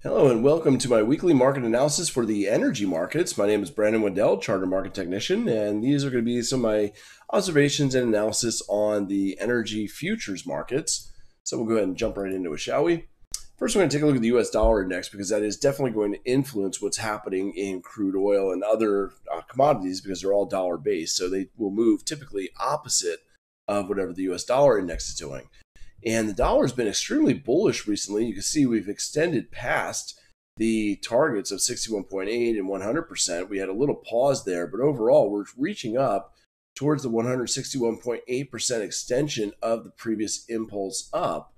Hello and welcome to my weekly market analysis for the energy markets. My name is Brandon Waddell, Chartered Market Technician, and these are going to be some of my observations and analysis on the energy futures markets. So we'll go ahead and jump right into it, shall we? First, we're going to take a look at the US dollar index because that is definitely going to influence what's happening in crude oil and other commodities because they're all dollar based. So they will move typically opposite of whatever the US dollar index is doing. And the dollar has been extremely bullish recently. You can see we've extended past the targets of 61.8 and 100%. We had a little pause there, but overall, we're reaching up towards the 161.8% extension of the previous impulse up.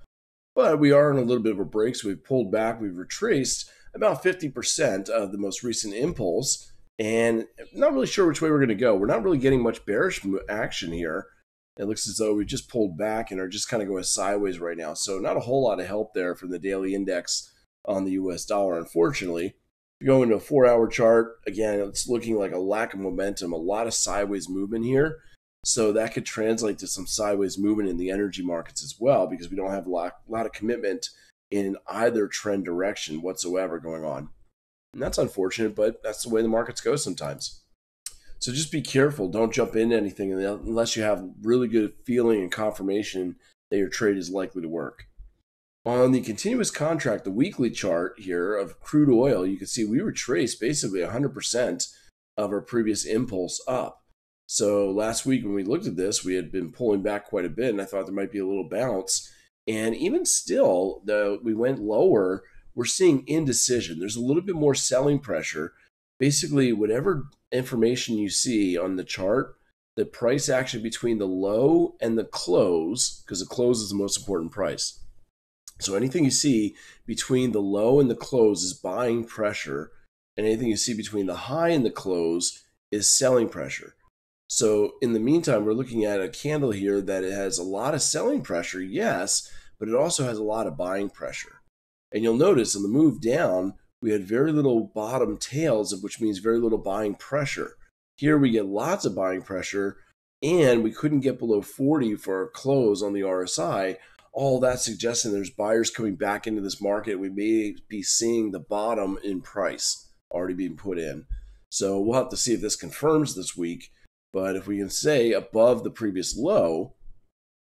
But we are in a little bit of a break, so we've pulled back. We've retraced about 50% of the most recent impulse, and not really sure which way we're going to go. We're not really getting much bearish action here. It looks as though we just pulled back and are just kind of going sideways right now. So not a whole lot of help there from the daily index on the US dollar, unfortunately. If you go into a 4-hour chart, again, it's looking like a lack of momentum, a lot of sideways movement here. So that could translate to some sideways movement in the energy markets as well, because we don't have a lot of commitment in either trend direction whatsoever going on. And that's unfortunate, but that's the way the markets go sometimes. So just be careful. Don't jump into anything unless you have really good feeling and confirmation that your trade is likely to work. On the continuous contract, the weekly chart here of crude oil, you can see we retraced basically 100% of our previous impulse up. So last week when we looked at this, we had been pulling back quite a bit, and I thought there might be a little bounce. And even still, though we went lower, we're seeing indecision. There's a little bit more selling pressure. Basically, whatever information you see on the chart, the price action between the low and the close, because the close is the most important price. So anything you see between the low and the close is buying pressure, and anything you see between the high and the close is selling pressure. So in the meantime, we're looking at a candle here that it has a lot of selling pressure, yes, but it also has a lot of buying pressure. And you'll notice on the move down, we had very little bottom tails, which means very little buying pressure. Here we get lots of buying pressure, and we couldn't get below 40 for our close on the RSI. All that suggesting there's buyers coming back into this market. We may be seeing the bottom in price already being put in. So we'll have to see if this confirms this week. But if we can say above the previous low,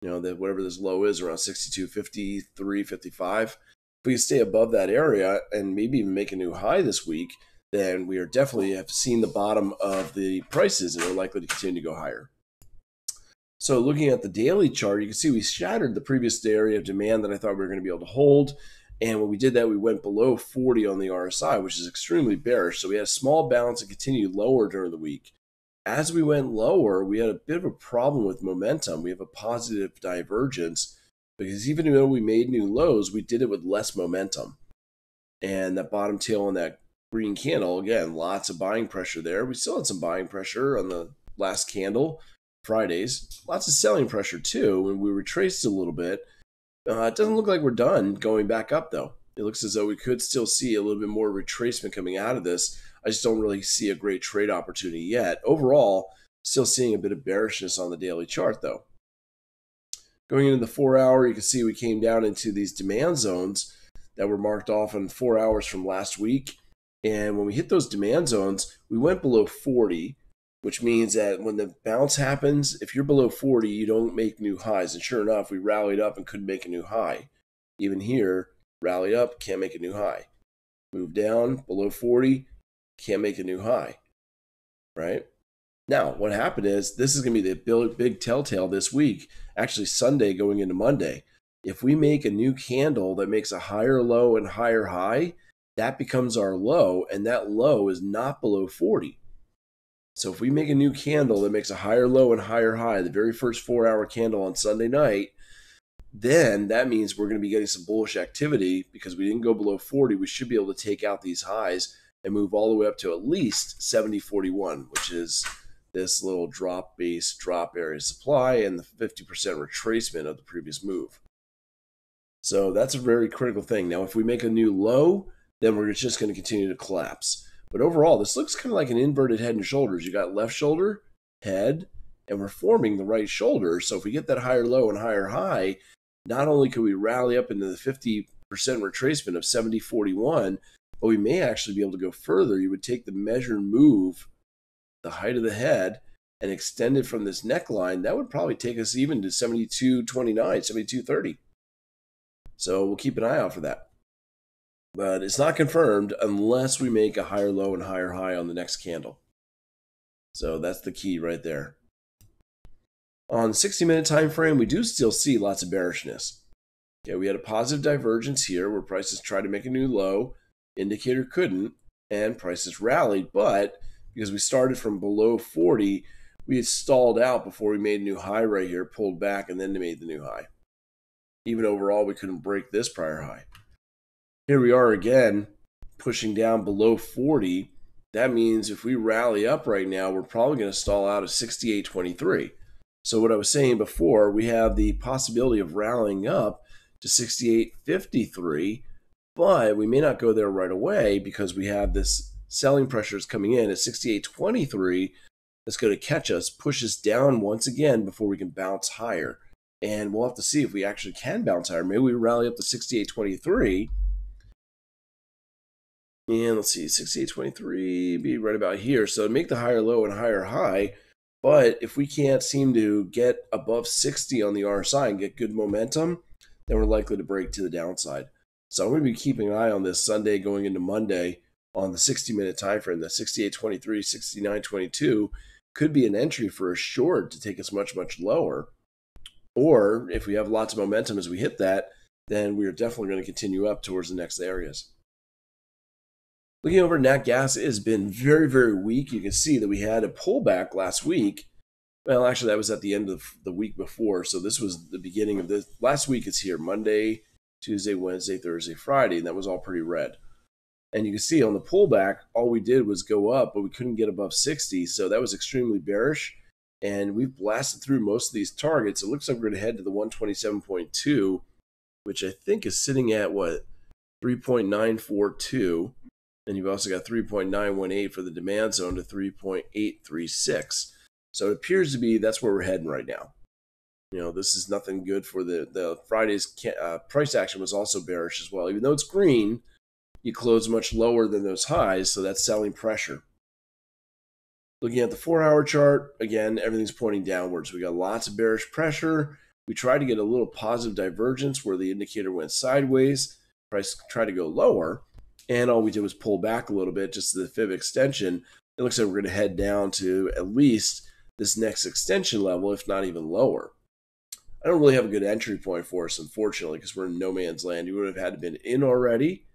that whatever this low is around 62.53, 55, if we stay above that area and maybe even make a new high this week, then we are definitely have seen the bottom of the prices and are likely to continue to go higher. So looking at the daily chart, you can see we shattered the previous area of demand that I thought we were going to be able to hold. And when we did that, we went below 40 on the RSI, which is extremely bearish. So we had a small bounce and continued lower during the week. As we went lower, we had a bit of a problem with momentum. We have a positive divergence, because even though we made new lows, we did it with less momentum. And that bottom tail on that green candle, again, lots of buying pressure there. We still had some buying pressure on the last candle, Fridays. Lots of selling pressure too, and we retraced a little bit. It doesn't look like we're done going back up, though. It looks as though we could still see a little bit more retracement coming out of this. I just don't really see a great trade opportunity yet. Overall, still seeing a bit of bearishness on the daily chart, though. Going into the 4-hour, you can see we came down into these demand zones that were marked off in 4 hours from last week. And when we hit those demand zones, we went below 40, which means that when the bounce happens, if you're below 40, you don't make new highs. And sure enough, we rallied up and couldn't make a new high. Even here, rallied up, can't make a new high. Move down, below 40, can't make a new high, right? Now, what happened is this is going to be the big telltale this week, actually Sunday going into Monday. If we make a new candle that makes a higher low and higher high, that becomes our low, and that low is not below 40. So if we make a new candle that makes a higher low and higher high, the very first 4-hour candle on Sunday night, then that means we're going to be getting some bullish activity because we didn't go below 40. We should be able to take out these highs and move all the way up to at least 70.41, which is this little drop area supply and the 50% retracement of the previous move. So that's a very critical thing. Now, if we make a new low, then we're just going to continue to collapse. But overall, this looks kind of like an inverted head and shoulders. You got left shoulder, head, and we're forming the right shoulder. So if we get that higher low and higher high, not only can we rally up into the 50% retracement of 70.41, but we may actually be able to go further. You would take the measured move, the height of the head, and extend it from this neckline. That would probably take us even to 72.29, 72.30. So we'll keep an eye out for that. But it's not confirmed unless we make a higher low and higher high on the next candle. So that's the key right there. On the 60-minute time frame, we do still see lots of bearishness. Okay, we had a positive divergence here where prices tried to make a new low, indicator couldn't, and prices rallied, but because we started from below 40, we had stalled out before we made a new high right here, pulled back, and then made the new high. Even overall, we couldn't break this prior high. Here we are again, pushing down below 40. That means if we rally up right now, we're probably going to stall out at 68.23. So what I was saying before, we have the possibility of rallying up to 68.53, but we may not go there right away because we have this selling pressures coming in at 68.23 that's going to catch us, push us down once again before we can bounce higher. And we'll have to see if we actually can bounce higher. Maybe we rally up to 68.23. And let's see, 68.23 be right about here. So make the higher low and higher high. But if we can't seem to get above 60 on the RSI and get good momentum, then we're likely to break to the downside. So I'm going to be keeping an eye on this Sunday going into Monday on the 60-minute time frame. The 68.23, 69.22 could be an entry for a short to take us much, much lower. Or if we have lots of momentum as we hit that, then we are definitely going to continue up towards the next areas. Looking over nat gas, it has been very, very weak. You can see that we had a pullback last week. Well, actually, that was at the end of the week before. So this was the beginning of this. Last week is here, Monday, Tuesday, Wednesday, Thursday, Friday, and that was all pretty red. And you can see on the pullback, all we did was go up, but we couldn't get above 60. So that was extremely bearish. And we've blasted through most of these targets. It looks like we're going to head to the 127.2, which I think is sitting at, 3.942. And you've also got 3.918 for the demand zone to 3.836. So it appears to be that's where we're heading right now. You know, this is nothing good for the Friday's price action was also bearish as well. Even though it's green, you close much lower than those highs, so that's selling pressure. Looking at the 4-hour chart, again, everything's pointing downwards. We got lots of bearish pressure. We tried to get a little positive divergence where the indicator went sideways. Price tried to go lower. And all we did was pull back a little bit just to the fib extension. It looks like we're going to head down to at least this next extension level, if not even lower. I don't really have a good entry point for us, unfortunately, because we're in no man's land. You would have had to been in already.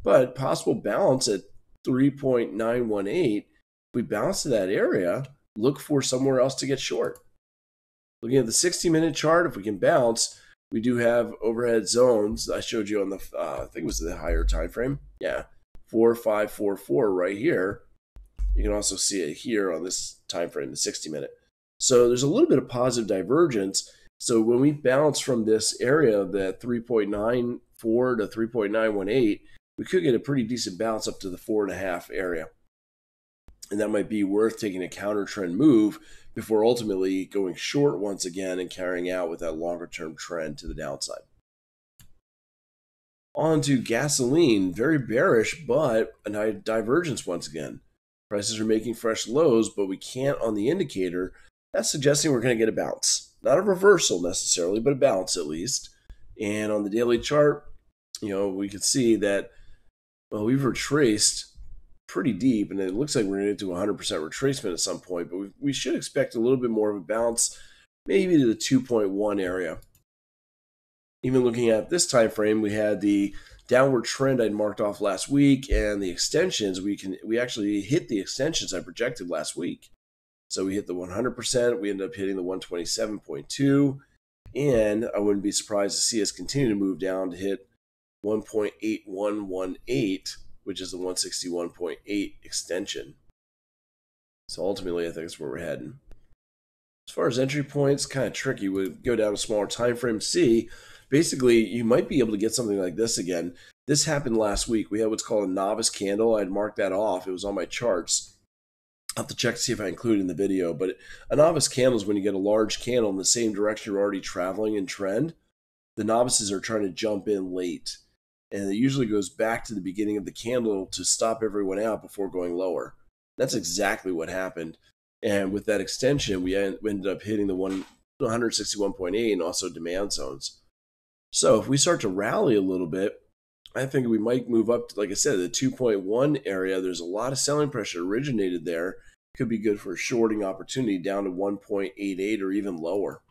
But possible bounce at 3.918. If we bounce to that age, look for somewhere else to get short. Looking at the 60-minute chart, if we can bounce, we do have overhead zones. I showed you on the, I think it was the higher time frame. Yeah, 4544 right here. You can also see it here on this time frame, the 60-minute. So there's a little bit of positive divergence. So when we bounce from this area of the 3.94 to 3.918, we could get a pretty decent bounce up to the 4.5 area. And that might be worth taking a counter trend move before ultimately going short once again and carrying out with that longer term trend to the downside. On to gasoline, very bearish, but a divergence once again. Prices are making fresh lows, but we can't on the indicator. That's suggesting we're going to get a bounce. Not a reversal necessarily, but a bounce at least. And on the daily chart, you know, we can see that, well, we've retraced pretty deep, and it looks like we're going to get to 100% retracement at some point, but we should expect a little bit more of a bounce, maybe to the 2.1 area. Even looking at this time frame, we had the downward trend I'd marked off last week, and the extensions, we actually hit the extensions I projected last week. So we hit the 100%, we ended up hitting the 127.2, and I wouldn't be surprised to see us continue to move down to hit 1.8118, which is the 161.8 extension. So ultimately, I think that's where we're heading. As far as entry points, kind of tricky. We go down a smaller time frame. See, basically, you might be able to get something like this again. This happened last week. We had what's called a novice candle. I'd marked that off. It was on my charts. I'll have to check to see if I include it in the video. But a novice candle is when you get a large candle in the same direction you're already traveling in trend. The novices are trying to jump in late. and it usually goes back to the beginning of the candle to stop everyone out before going lower. That's exactly what happened. And with that extension, we ended up hitting the 161.8 and also demand zones. So if we start to rally a little bit, I think we might move up to, like I said, the 2.1 area. There's a lot of selling pressure originated there. Could be good for a shorting opportunity down to 1.88 or even lower.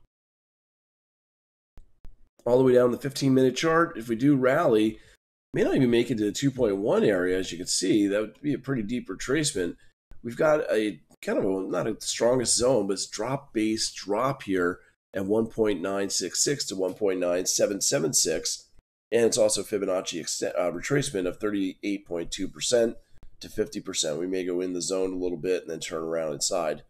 All the way down the 15-minute chart, if we do rally, may not even make it to the 2.1 area. As you can see, that would be a pretty deep retracement. We've got a kind of not a strongest zone, but it's drop-based drop here at 1.966 to 1.9776. And it's also Fibonacci retracement of 38.2% to 50%. We may go in the zone a little bit and then turn around inside.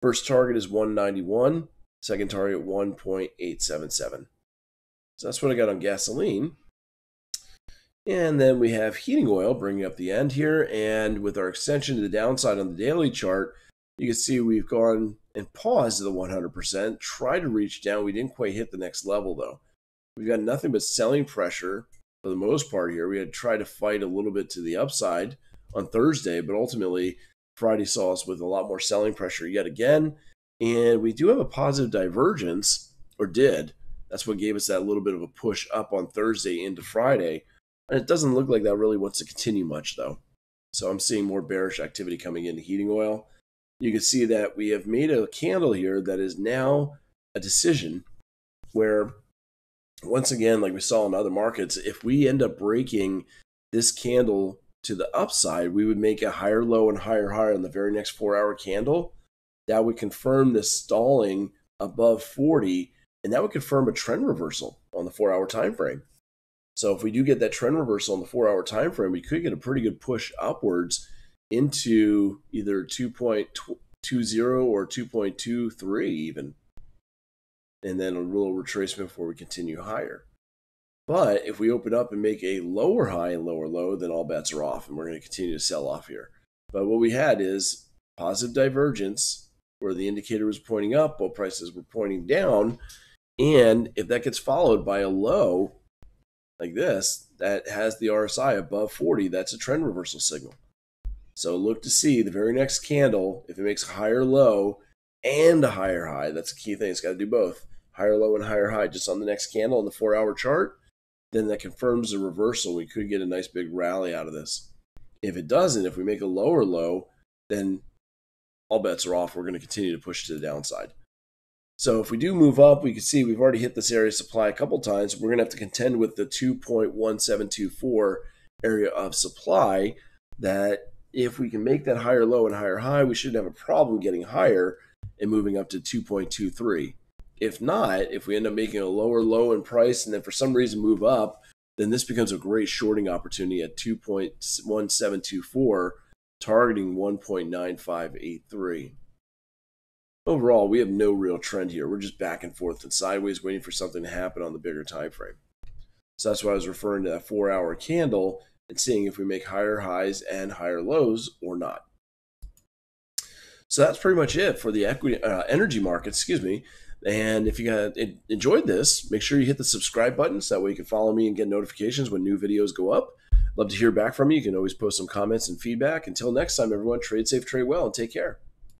First target is 191. Second target 1.877. So that's what I got on gasoline. And then we have heating oil bringing up the end here. And with our extension to the downside on the daily chart, you can see we've gone and paused at the 100%, tried to reach down. We didn't quite hit the next level though. We've got nothing but selling pressure for the most part here. We had tried to fight a little bit to the upside on Thursday, but ultimately Friday saw us with a lot more selling pressure yet again. And we do have a positive divergence, or did. That's what gave us that little bit of a push up on Thursday into Friday. And it doesn't look like that really wants to continue much though. So I'm seeing more bearish activity coming into heating oil. You can see that we have made a candle here that is now a decision where, once again, like we saw in other markets, if we end up breaking this candle to the upside, we would make a higher low and higher high on the very next 4-hour candle. That would confirm this stalling above 40, and that would confirm a trend reversal on the 4-hour time frame. So if we do get that trend reversal on the 4-hour time frame, we could get a pretty good push upwards into either 2.20 or 2.23 even, and then a little retracement before we continue higher. But if we open up and make a lower high and lower low, then all bets are off, and we're going to continue to sell off here. But what we had is positive divergence, where the indicator was pointing up while prices were pointing down. And if that gets followed by a low like this that has the RSI above 40, that's a trend reversal signal. So look to see the very next candle, if it makes a higher low and a higher high. That's the key thing. It's got to do both. Higher low and higher high just on the next candle on the 4-hour chart. Then that confirms the reversal. We could get a nice big rally out of this. If it doesn't, if we make a lower low, then all bets are off. We're going to continue to push to the downside. So if we do move up, we can see we've already hit this area of supply a couple times. We're going to have to contend with the 2.1724 area of supply that if we can make that higher low and higher high, we shouldn't have a problem getting higher and moving up to 2.23. If not, if we end up making a lower low in price and then for some reason move up, then this becomes a great shorting opportunity at 2.1724, targeting 1.9583. Overall, we have no real trend here. We're just back and forth and sideways waiting for something to happen on the bigger time frame. So that's why I was referring to that 4-hour candle and seeing if we make higher highs and higher lows or not. So that's pretty much it for the energy market, And if you enjoyed this, make sure you hit the subscribe button so that way you can follow me and get notifications when new videos go up. Love to hear back from you. You can always post some comments and feedback. Until next time, everyone, trade safe, trade well, and take care.